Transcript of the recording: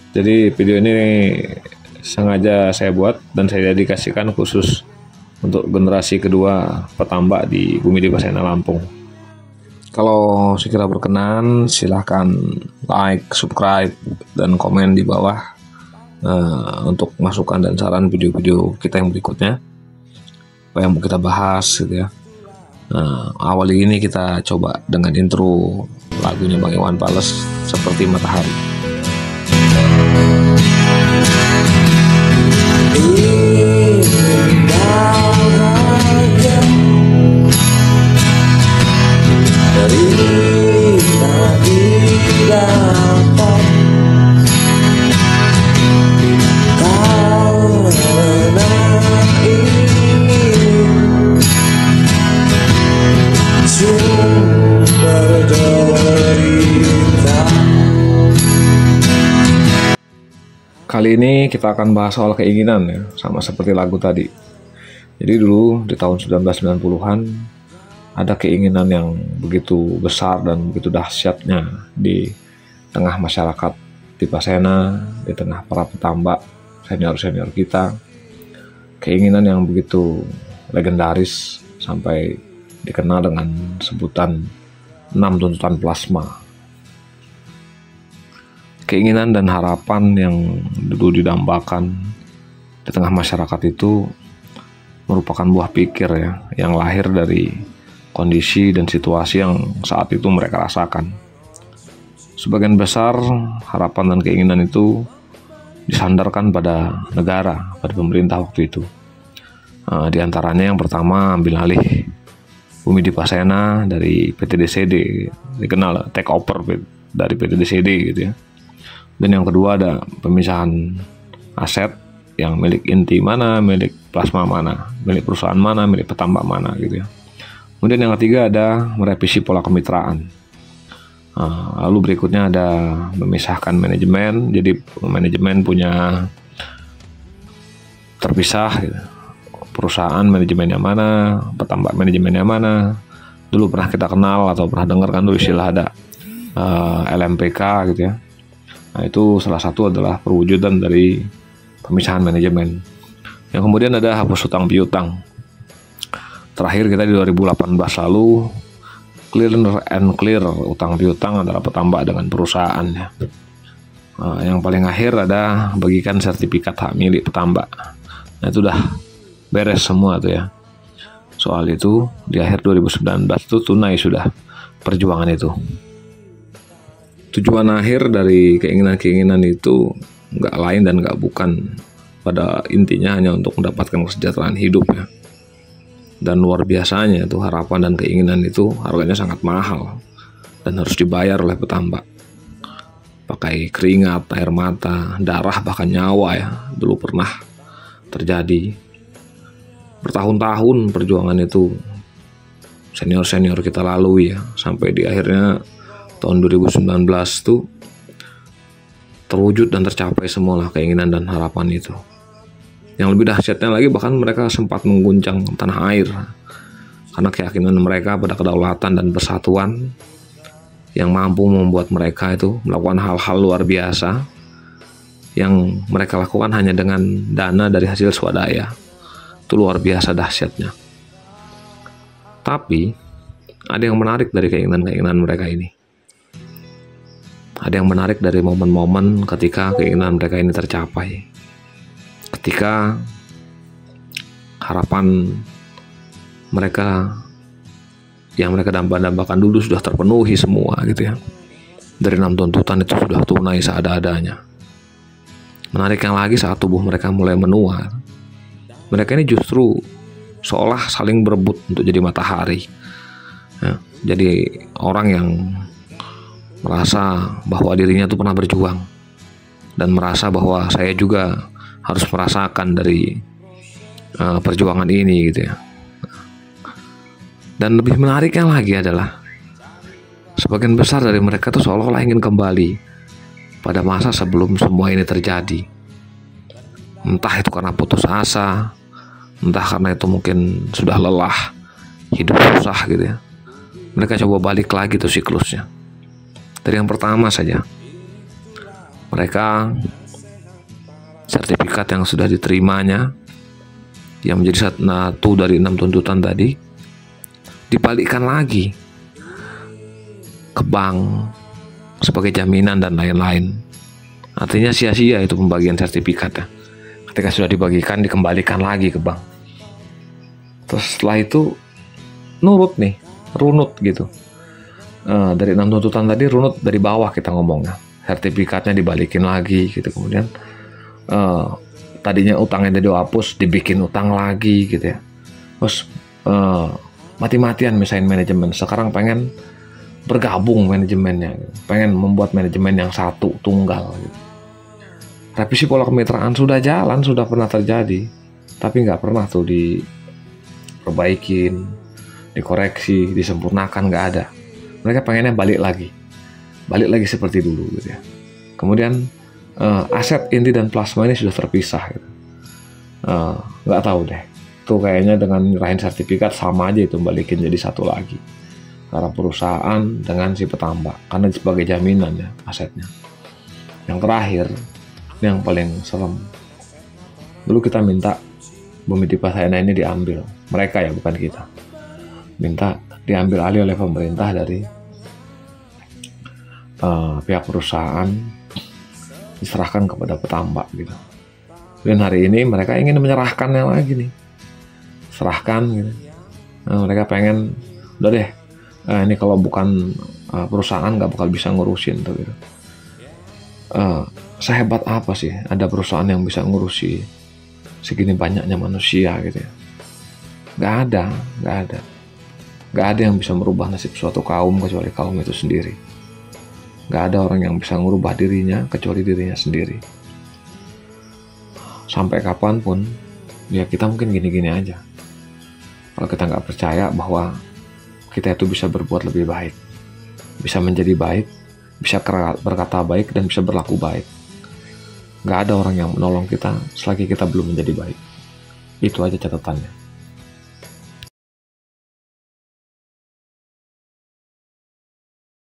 Jadi video ini sengaja saya buat dan saya dedikasikan khusus untuk generasi kedua petambak di Bumi di Pasena, Lampung. Kalau sekira berkenan, silahkan like, subscribe, dan komen di bawah untuk masukan dan saran video-video kita yang berikutnya, apa yang mau kita bahas gitu ya. Awal ini kita coba dengan intro lagunya Bang Iwan Fals, Seperti Matahari. Kali ini kita akan bahas soal keinginan ya, sama seperti lagu tadi. Jadi dulu di tahun 1990-an ada keinginan yang begitu besar dan begitu dahsyatnya di tengah masyarakat di Pasena, di tengah para petambak senior-senior kita. Keinginan yang begitu legendaris sampai dikenal dengan sebutan 6 tuntutan plasma. Keinginan dan harapan yang dulu didambakan di tengah masyarakat itu merupakan buah pikir ya, yang lahir dari kondisi dan situasi yang saat itu mereka rasakan. Sebagian besar harapan dan keinginan itu disandarkan pada negara, pada pemerintah waktu itu. Di antaranya yang pertama, ambil alih Bumi di Pasena dari PT DCD, dikenal take over dari PT DCD gitu ya. Dan yang kedua ada pemisahan aset, yang milik inti mana, milik plasma mana, milik perusahaan mana, milik petambak mana gitu ya. Kemudian yang ketiga ada merevisi pola kemitraan. Lalu berikutnya ada memisahkan manajemen, jadi manajemen punya terpisah gitu. Perusahaan manajemennya mana, petambak manajemennya mana. Dulu pernah kita kenal atau pernah dengar kan dulu istilah ada LMPK gitu ya. Nah, itu salah satu adalah perwujudan dari pemisahan manajemen. Yang kemudian ada hapus hutang piutang. Terakhir kita di 2018 lalu clear and clear utang piutang antara petambak dengan perusahaan ya. Yang paling akhir ada bagikan sertifikat hak milik petambak. Nah, itu udah beres semua tuh ya. Soal itu di akhir 2019 itu tunai sudah perjuangan itu. Tujuan akhir dari keinginan-keinginan itu nggak lain dan nggak bukan, pada intinya hanya untuk mendapatkan kesejahteraan hidup ya. Dan luar biasanya itu harapan dan keinginan itu harganya sangat mahal dan harus dibayar oleh petambak. Pakai keringat, air mata, darah, bahkan nyawa ya. Dulu pernah terjadi. Bertahun-tahun perjuangan itu senior-senior kita lalui ya, sampai di akhirnya tahun 2019 tuh terwujud dan tercapai semualah keinginan dan harapan itu. Yang lebih dahsyatnya lagi, bahkan mereka sempat mengguncang tanah air karena keyakinan mereka pada kedaulatan dan persatuan yang mampu membuat mereka itu melakukan hal-hal luar biasa yang mereka lakukan hanya dengan dana dari hasil swadaya. Itu luar biasa dahsyatnya. Tapi ada yang menarik dari keinginan-keinginan mereka ini. Ada yang menarik dari momen-momen ketika keinginan mereka ini tercapai. Ketika harapan mereka yang mereka dambakan dulu sudah terpenuhi semua gitu ya. Dari 6 tuntutan itu sudah tunai seada-adanya. Menariknya lagi saat tubuh mereka mulai menua. Mereka ini justru seolah saling berebut untuk jadi matahari. Ya, jadi orang yang merasa bahwa dirinya itu pernah berjuang dan merasa bahwa saya juga harus merasakan dari perjuangan ini gitu ya. Dan lebih menariknya lagi adalah sebagian besar dari mereka tuh seolah-olah ingin kembali pada masa sebelum semua ini terjadi. Entah itu karena putus asa, entah karena itu mungkin sudah lelah, hidup susah gitu ya. Mereka coba balik lagi tuh siklusnya. Dari yang pertama saja, mereka sertifikat yang sudah diterimanya, yang menjadi satu dari 6 tuntutan tadi, dibalikkan lagi ke bank sebagai jaminan dan lain-lain. Artinya sia-sia itu pembagian sertifikat ya. Ketika sudah dibagikan, dikembalikan lagi ke bank. Terus setelah itu runut gitu. Dari 6 tuntutan tadi runut dari bawah kita ngomongnya. Sertifikatnya dibalikin lagi gitu. Kemudian tadinya utangnya udah dihapus, dibikin utang lagi gitu ya. Terus mati-matian misahin manajemen. Sekarang pengen bergabung manajemennya, gitu. Pengen membuat manajemen yang satu, tunggal gitu. Revisi pola kemitraan sudah jalan, sudah pernah terjadi, tapi nggak pernah tuh diperbaikin, dikoreksi, disempurnakan, nggak ada. Mereka pengennya balik lagi seperti dulu gitu ya. Kemudian aset inti dan plasma ini sudah terpisah gitu. Nggak tahu deh, itu kayaknya dengan nyerahin sertifikat sama aja itu balikin jadi satu lagi, karena perusahaan dengan si petambak, karena sebagai jaminan ya asetnya. Yang terakhir, yang paling serem, dulu kita minta Bumi Dipasayana ini diambil, mereka ya bukan kita, minta diambil alih oleh pemerintah dari pihak perusahaan, diserahkan kepada petambak gitu. Dan hari ini mereka ingin menyerahkannya lagi nih, serahkan gitu. Mereka pengen udah deh, ini kalau bukan perusahaan nggak bakal bisa ngurusin tuh gitu. Sehebat apa sih ada perusahaan yang bisa ngurusi segini banyaknya manusia gitu ya? Nggak ada yang bisa merubah nasib suatu kaum kecuali kaum itu sendiri. Nggak ada orang yang bisa merubah dirinya kecuali dirinya sendiri. Sampai kapanpun ya kita mungkin gini-gini aja. Kalau kita nggak percaya bahwa kita itu bisa berbuat lebih baik, bisa menjadi baik, bisa berkata baik, dan bisa berlaku baik. Nggak ada orang yang menolong kita selagi kita belum menjadi baik. Itu aja catatannya.